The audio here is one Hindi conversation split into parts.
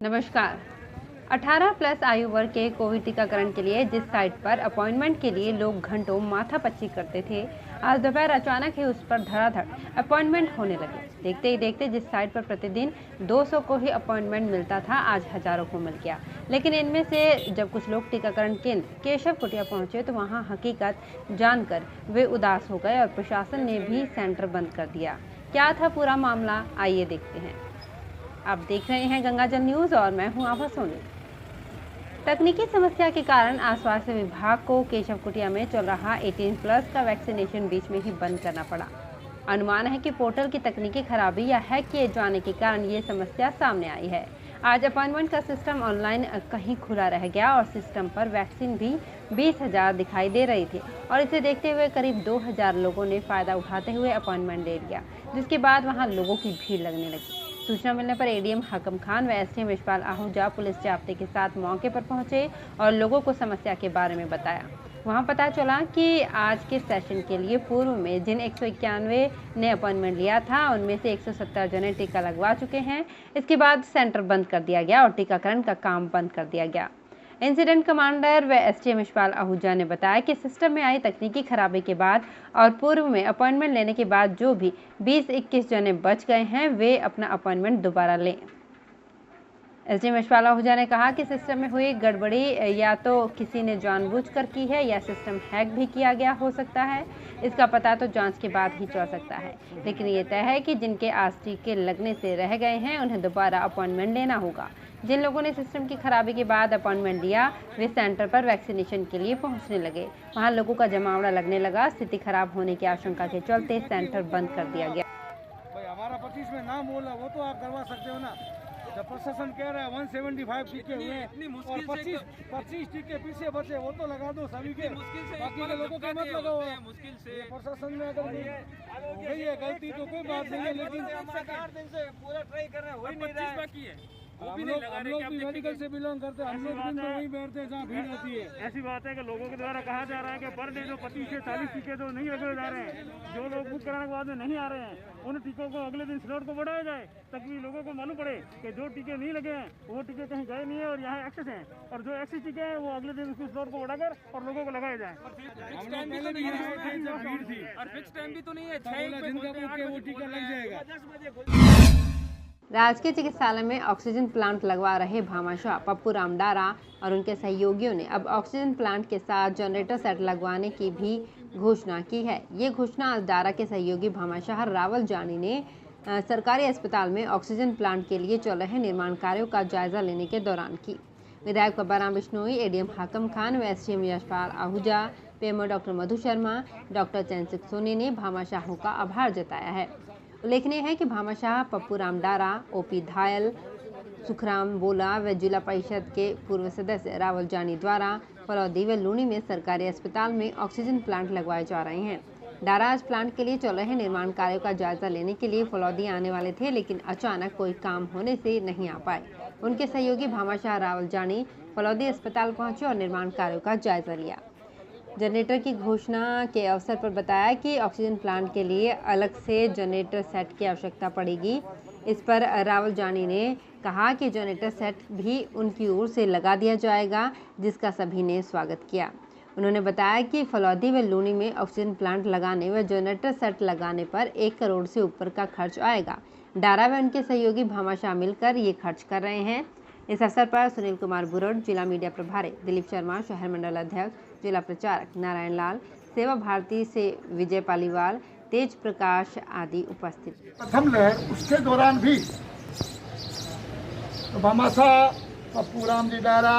नमस्कार। 18 प्लस आयु वर्ग के कोविड टीकाकरण के लिए जिस साइट पर अपॉइंटमेंट के लिए लोग घंटों माथापच्ची करते थे, आज दोपहर अचानक ही उस पर धड़ाधड़ अपॉइंटमेंट होने लगे। देखते ही देखते जिस साइट पर प्रतिदिन 200 को ही अपॉइंटमेंट मिलता था, आज हजारों को मिल गया। लेकिन इनमें से जब कुछ लोग टीकाकरण केंद्र केशव कुटिया पहुंचे तो वहां हकीकत जानकर वे उदास हो गए और प्रशासन ने भी सेंटर बंद कर दिया। क्या था पूरा मामला, आइए देखते हैं। आप देख रहे हैं गंगाजल न्यूज और मैं हूं आभा सोनी। तकनीकी समस्या के कारण आज स्वास्थ्य विभाग को केशव कुटिया में चल रहा 18 प्लस का वैक्सीनेशन बीच में ही बंद करना पड़ा। अनुमान है कि पोर्टल की तकनीकी खराबी या हैक किए जाने के कारण ये समस्या सामने आई है। आज अपॉइंटमेंट का सिस्टम ऑनलाइन कहीं खुला रह गया और सिस्टम पर वैक्सीन भी 20,000 दिखाई दे रही थी और इसे देखते हुए करीब 2,000 लोगों ने फायदा उठाते हुए अपॉइंटमेंट ले लिया, जिसके बाद वहां लोगों की भीड़ लगने लगी। सूचना मिलने पर एडीएम हाकम खान व एसडीएम यशपाल आहूजा पुलिस जाब्ते के साथ मौके पर पहुंचे और लोगों को समस्या के बारे में बताया। वहां पता चला कि आज के सेशन के लिए पूर्व में जिन 191 ने अपॉइंटमेंट लिया था, उनमें से 170 जने टीका लगवा चुके हैं। इसके बाद सेंटर बंद कर दिया गया और टीकाकरण का काम बंद कर दिया गया। इंसिडेंट कमांडर व एसडीएम यशपाल आहूजा ने बताया कि सिस्टम में आई तकनीकी खराबी के बाद और पूर्व में अपॉइंटमेंट लेने के बाद जो भी 20-21 जने बच गए हैं, वे अपना अपॉइंटमेंट दोबारा लें। एसडीएम यशपाल आहूजा ने कहा कि सिस्टम में हुई गड़बड़ी या तो किसी ने जानबूझकर की है या सिस्टम हैक भी किया गया हो सकता है। इसका पता तो जांच के बाद ही चल सकता है, लेकिन ये तय है कि जिनके आज टीके लगने से रह गए हैं, उन्हें दोबारा अपॉइंटमेंट लेना होगा। जिन लोगों ने सिस्टम की खराबी के बाद अपॉइंटमेंट लिया, वे सेंटर पर वैक्सीनेशन के लिए पहुंचने लगे। वहां लोगों का जमावड़ा लगने लगा। स्थिति खराब होने की आशंका के चलते सेंटर बंद कर दिया गया। भाई हमारा 25 में नाम बोला, वो तो आप करवा सकते हो ना। जब प्रशासन कह रहा है 175 टीके हुए और 25 टीके पीछे बचे, वो तो लगा दो सभी के, बाकी के लोगों के मत लगाओ। मुश्किल से प्रशासन में अगर नहीं है गलती तो कोई बात नहीं है, लेकिन 8 दिन से पूरा ट्राई कर रहे हैं, वही नहीं रहा है। हम लोग भी मेडिकल से बिलोंग करते हैं, हम लोग भी वहीं बैठते हैं जहाँ भीड़ होती है। ऐसी बात है कि लोगों के द्वारा कहा जा रहा है कि पर डे जो 25 से 40 टीके जो नहीं लगे जा रहे हैं, जो लोग बुक कराने के बाद में नहीं आ रहे हैं, उन टीकों को अगले दिन स्लॉट को बढ़ाया जाए ताकि लोगों को मालूम पड़े कि जो टीके नहीं लगे हैं वो टीके कहीं गए नहीं है और यहाँ एक्सेस हैं, और जो एक्सेस टीके हैं वो अगले दिन उसको स्लॉट को बढ़ाकर और लोगों को लगाए जाए। भीड़ थी और फिक्स टाइम भी तो नहीं है, जिनका वो टीका लग जाएगा। राजकीय चिकित्सालय में ऑक्सीजन प्लांट लगवा रहे भामाशाह पप्पू रामडारा और उनके सहयोगियों ने अब ऑक्सीजन प्लांट के साथ जनरेटर सेट लगवाने की भी घोषणा की है। ये घोषणा आज डारा के सहयोगी भामाशाह रावल जानी ने सरकारी अस्पताल में ऑक्सीजन प्लांट के लिए चल रहे निर्माण कार्यों का जायजा लेने के दौरान की। विधायक पब्बाराम बिश्नोई, एडीएम हाकम खान व SDM Yashpal Ahuja, PMO doctor Madhu Sharma, doctor चैनसिक सोनी ने भामाशाहों का आभार जताया है। उल्लेखनीय है कि भामाशाह पप्पू रामडारा, ओपी धायल, सुखराम बोला व जिला परिषद के पूर्व सदस्य रावल जानी द्वारा फलौदी व लूनी में सरकारी अस्पताल में ऑक्सीजन प्लांट लगवाए जा रहे हैं। डारा आज प्लांट के लिए चल रहे निर्माण कार्यों का जायजा लेने के लिए फलौदी आने वाले थे, लेकिन अचानक कोई काम होने से नहीं आ पाए। उनके सहयोगी भामाशाह रावल जानी फलौदी अस्पताल पहुंचे और निर्माण कार्यों का जायजा लिया। जनरेटर की घोषणा के अवसर पर बताया कि ऑक्सीजन प्लांट के लिए अलग से जनरेटर सेट की आवश्यकता पड़ेगी। इस पर रावल जानी ने कहा कि जनरेटर सेट भी उनकी ओर से लगा दिया जाएगा, जिसका सभी ने स्वागत किया। उन्होंने बताया कि फलौदी व लूनी में ऑक्सीजन प्लांट लगाने व जनरेटर सेट लगाने पर 1 करोड़ से ऊपर का खर्च आएगा। डारा व उनके सहयोगी भामाशाह मिलकर ये खर्च कर रहे हैं। इस अवसर पर सुनील कुमार बुरड़, जिला मीडिया प्रभारी दिलीप शर्मा, शहर मंडल अध्यक्ष, जिला प्रचारक नारायण लाल, सेवा भारती से विजय पालीवाल, तेज प्रकाश आदि उपस्थित। प्रथम लहर उसके दौरान भी तो भामाशाह पप्पू राम जी डारा,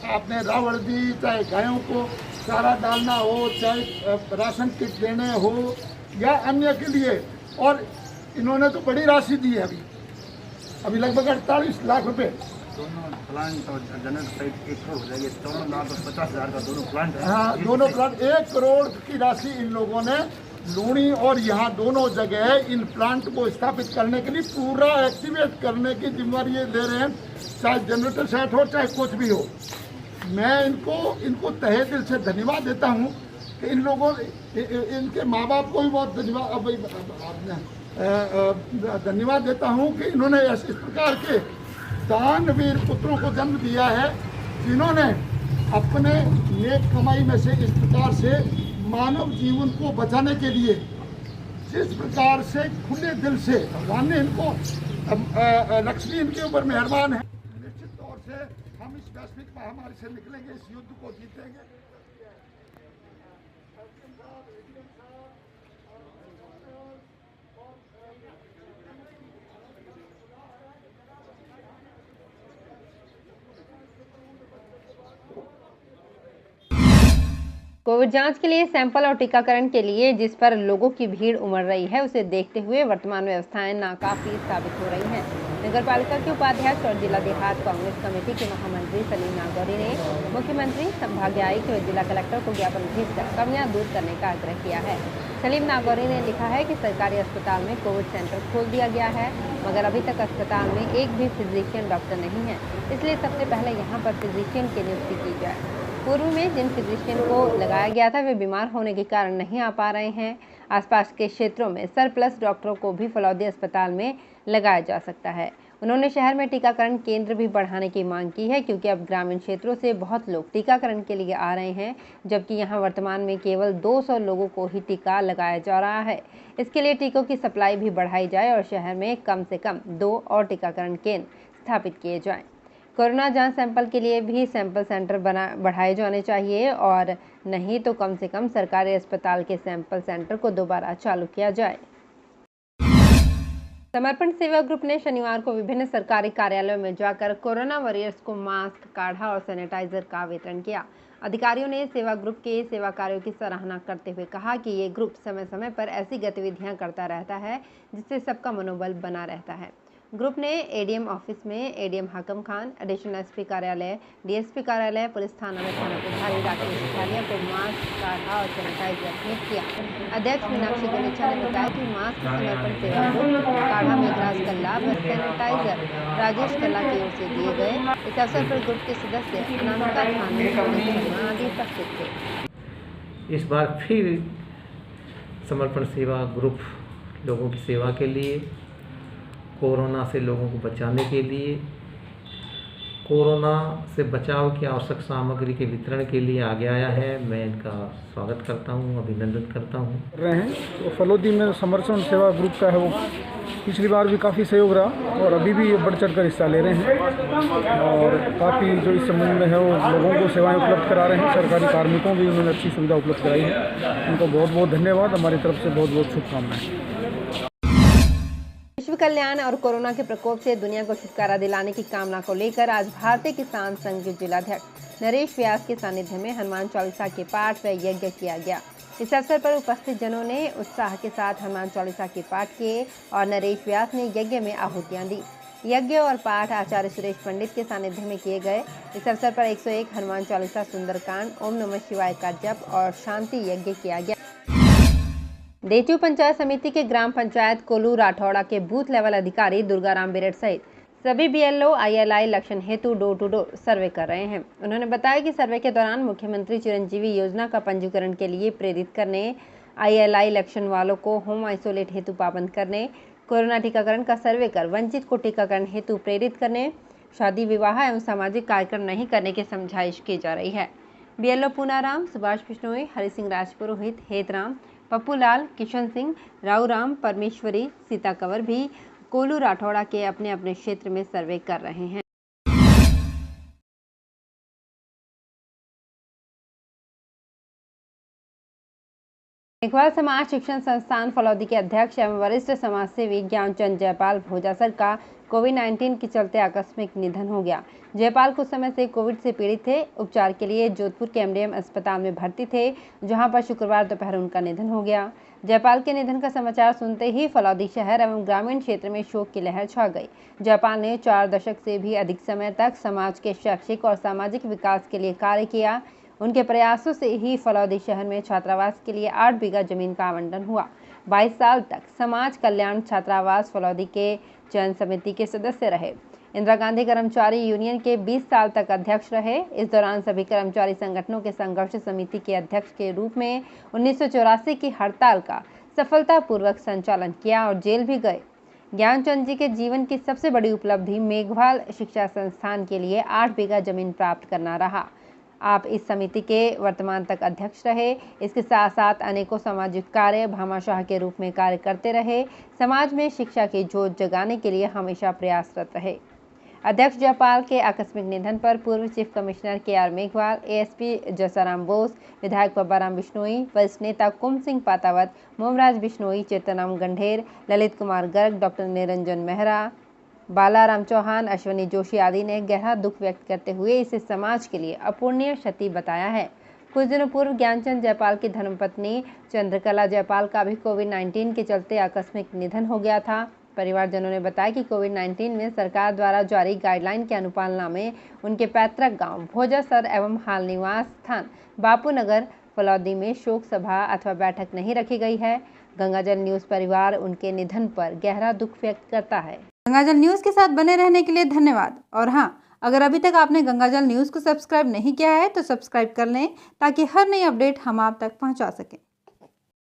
आपने रावण जी, चाहे गायों को चारा डालना हो, चाहे राशन किट देने हो या अन्य के लिए, और इन्होंने तो बड़ी राशि दी है अभी लगभग 48 लाख रुपए। दोनों प्लांट और जनरेटर साइट 1 करोड़ हो जाएगी, 54 लाख और 50,000 का दोनों प्लांट है। हाँ, दोनों प्लांट 1 करोड़ की राशि इन लोगों ने लूणी और यहाँ दोनों जगह इन प्लांट को स्थापित करने के लिए पूरा एक्टिवेट करने की जिम्मेदारी ये ले रहे हैं, चाहे जनरेटर सेट हो चाहे कुछ भी हो। मैं इनको तहे दिल से धन्यवाद देता हूँ कि इन लोगों इनके माँ बाप को भी बहुत धन्यवाद देता हूँ कि इन्होंने इस प्रकार के दानवीर पुत्रों को जन्म दिया है, जिन्होंने अपने नेक कमाई में से इस प्रकार से मानव जीवन को बचाने के लिए जिस प्रकार से खुले दिल से भगवान ने इनको लक्ष्मी इनके ऊपर मेहरबान है। निश्चित तौर से हम इस वैश्विक महामारी से निकलेंगे, इस युद्ध को जीतेंगे। कोविड जांच के लिए सैंपल और टीकाकरण के लिए जिस पर लोगों की भीड़ उमड़ रही है, उसे देखते हुए वर्तमान व्यवस्थाएं नाकाफी साबित हो रही हैं। नगर पालिका के उपाध्यक्ष और जिला देहात कांग्रेस कमेटी के महामंत्री सलीम नागौरी ने मुख्यमंत्री, संभागीय आयुक्त व जिला कलेक्टर को ज्ञापन भेजकर कमियां दूर करने का आग्रह किया है। सलीम नागौरी ने लिखा है कि सरकारी अस्पताल में कोविड सेंटर खोल दिया गया है, मगर अभी तक अस्पताल में एक भी फिजिशियन डॉक्टर नहीं है, इसलिए सबसे पहले यहाँ पर फिजिशियन की नियुक्ति की जाए। पूर्व में जिन फिजिशियन को लगाया गया था वे बीमार होने के कारण नहीं आ पा रहे हैं। आसपास के क्षेत्रों में सरप्लस डॉक्टरों को भी फलौदी अस्पताल में लगाया जा सकता है। उन्होंने शहर में टीकाकरण केंद्र भी बढ़ाने की मांग की है, क्योंकि अब ग्रामीण क्षेत्रों से बहुत लोग टीकाकरण के लिए आ रहे हैं, जबकि यहां वर्तमान में केवल 200 लोगों को ही टीका लगाया जा रहा है। इसके लिए टीकों की सप्लाई भी बढ़ाई जाए और शहर में कम से कम 2 और टीकाकरण केंद्र स्थापित किए जाएं। कोरोना जांच सैंपल के लिए भी सैंपल सेंटर बढ़ाए जाने चाहिए, और नहीं तो कम से कम सरकारी अस्पताल के सैंपल सेंटर को दोबारा चालू किया जाए। समर्पण सेवा ग्रुप ने शनिवार को विभिन्न सरकारी कार्यालयों में जाकर कोरोना वॉरियर्स को मास्क, काढ़ा और सैनिटाइजर का वितरण किया। अधिकारियों ने सेवा ग्रुप के सेवा कार्यों की सराहना करते हुए कहा कि ये ग्रुप समय समय पर ऐसी गतिविधियां करता रहता है जिससे सबका मनोबल बना रहता है। ग्रुप ने एडीएम ऑफिस में ADM Hakam Khan, additional SP कार्यालय, डीएसपी कार्यालय, पुलिस थाना में थाना प्रभारी राकेश सिठारिया को मास्क, काढ़ा और सैनिटाइजर भेंट किया। अध्यक्ष मीनाक्षी गुलेचा ने बताया कि मास्क समर्पण सेवा ग्रुप, काढ़ा मेघराज कल्ला व सैनिटाइजर राजेश कल्ला की ओर से दिए गए। इस अवसर पर ग्रुप के सदस्य अनामिका थाने आदि उपस्थित थे। इस बार फिर समर्पण सेवा ग्रुप लोगों की सेवा के लिए, कोरोना से लोगों को बचाने के लिए, कोरोना से बचाव की आवश्यक सामग्री के वितरण के लिए आगे आया है। मैं इनका स्वागत करता हूं, अभिनंदन करता हूं। रहे हैं तो फलोदी में समर्पण सेवा ग्रुप का है, वो पिछली बार भी काफ़ी सहयोग रहा और अभी भी ये बढ़ चढ़ कर हिस्सा ले रहे हैं और काफ़ी जो इस संबंध में है वो लोगों को सेवाएं उपलब्ध करा रहे हैं। सरकारी कार्मिकों को भी उन्होंने अच्छी सुविधा उपलब्ध कराई है। उनको बहुत बहुत धन्यवाद, हमारी तरफ से बहुत बहुत शुभकामनाएं। विश्व कल्याण और कोरोना के प्रकोप से दुनिया को छुटकारा दिलाने की कामना को लेकर आज भारतीय किसान संघ के जिलाध्यक्ष नरेश व्यास के सानिध्य में हनुमान चालीसा के पाठ व यज्ञ किया गया। इस अवसर पर उपस्थित जनों ने उत्साह के साथ हनुमान चालीसा के पाठ किए और नरेश व्यास ने यज्ञ में आहुतियां दी। यज्ञ और पाठ आचार्य सुरेश पंडित के सानिध्य में किए गए। इस अवसर पर 101 हनुमान चालीसा, सुंदरकांड, ओम नमः शिवाय का जप और शांति यज्ञ किया गया। देचू पंचायत समिति के ग्राम पंचायत कोलू राठौड़ा के बूथ लेवल अधिकारी दुर्गाराम बिरट सहित सभी बीएलओ ILI इलेक्शन हेतु डोर टू डोर सर्वे कर रहे हैं। उन्होंने बताया कि सर्वे के दौरान मुख्यमंत्री चिरंजीवी योजना का पंजीकरण के लिए प्रेरित करने, ILI इलेक्शन वालों को होम आइसोलेट हेतु पाबंद करने, कोरोना टीकाकरण का सर्वे कर वंचित को टीकाकरण हेतु प्रेरित करने, शादी विवाह एवं सामाजिक कार्यक्रम नहीं करने की समझाइश की जा रही है। बीएलओ पूनाराम, सुभाष बिश्नोई, हरि सिंह राजपुरोहित, हेतराम, पप्पूलाल, किशन सिंह, राऊराम, परमेश्वरी, सीता कंवर भी कोलू राठौड़ा के अपने अपने क्षेत्र में सर्वे कर रहे हैं। मेघवाल समाज शिक्षण संस्थान फलौदी के अध्यक्ष एवं वरिष्ठ समाजसेवी ज्ञानचंद जयपाल भोजासर का कोविड-19 के चलते आकस्मिक निधन हो गया। जयपाल कुछ समय से कोविड से पीड़ित थे। उपचार के लिए जोधपुर के MDM अस्पताल में भर्ती थे, जहां पर शुक्रवार दोपहर उनका निधन हो गया। जयपाल के निधन का समाचार सुनते ही फलौदी शहर एवं ग्रामीण क्षेत्र में शोक की लहर छा गई। जयपाल ने 4 दशक से भी अधिक समय तक समाज के शैक्षिक और सामाजिक विकास के लिए कार्य किया। उनके प्रयासों से ही फलौदी शहर में छात्रावास के लिए 8 बीघा जमीन का आवंटन हुआ। 22 साल तक समाज कल्याण छात्रावास फलौदी के चयन समिति के सदस्य रहे। इंदिरा गांधी कर्मचारी यूनियन के 20 साल तक अध्यक्ष रहे। इस दौरान सभी कर्मचारी संगठनों के संघर्ष समिति के अध्यक्ष के रूप में 1984 की हड़ताल का सफलतापूर्वक संचालन किया और जेल भी गए। ज्ञानचंद जी के जीवन की सबसे बड़ी उपलब्धि मेघवाल शिक्षा संस्थान के लिए 8 बीघा जमीन प्राप्त करना रहा। आप इस समिति के वर्तमान तक अध्यक्ष रहे। इसके साथ साथ अनेकों सामाजिक कार्य भामाशाह के रूप में कार्य करते रहे। समाज में शिक्षा की जोत जगाने के लिए हमेशा प्रयासरत रहे। अध्यक्ष जयपाल के आकस्मिक निधन पर पूर्व chief commissioner KR. Meghwal, ASP Jasaram Bose, विधायक पब्बाराम बिश्नोई, वरिष्ठ नेता कुम सिंह पातावत, मोमराज बिश्नोई, चेतनराम गंढेर, ललित कुमार गर्ग, डॉक्टर निरंजन मेहरा, बालाराम चौहान, अश्वनी जोशी आदि ने गहरा दुख व्यक्त करते हुए इसे समाज के लिए अपूर्णीय क्षति बताया है। कुछ दिनों पूर्व ज्ञानचंद जयपाल की धर्मपत्नी चंद्रकला जयपाल का भी कोविड-19 के चलते आकस्मिक निधन हो गया था। परिवारजनों ने बताया कि कोविड-19 में सरकार द्वारा जारी गाइडलाइन के अनुपालना में उनके पैतृक गांव भोजासर एवं हाल निवास स्थान बापूनगर फलौदी में शोक सभा अथवा बैठक नहीं रखी गई है। गंगाजल न्यूज परिवार उनके निधन पर गहरा दुख व्यक्त करता है। गंगाजल न्यूज के साथ बने रहने के लिए धन्यवाद। और हाँ, अगर अभी तक आपने गंगाजल न्यूज को सब्सक्राइब नहीं किया है तो सब्सक्राइब कर लें ताकि हर नई अपडेट हम आप तक पहुंचा सकें।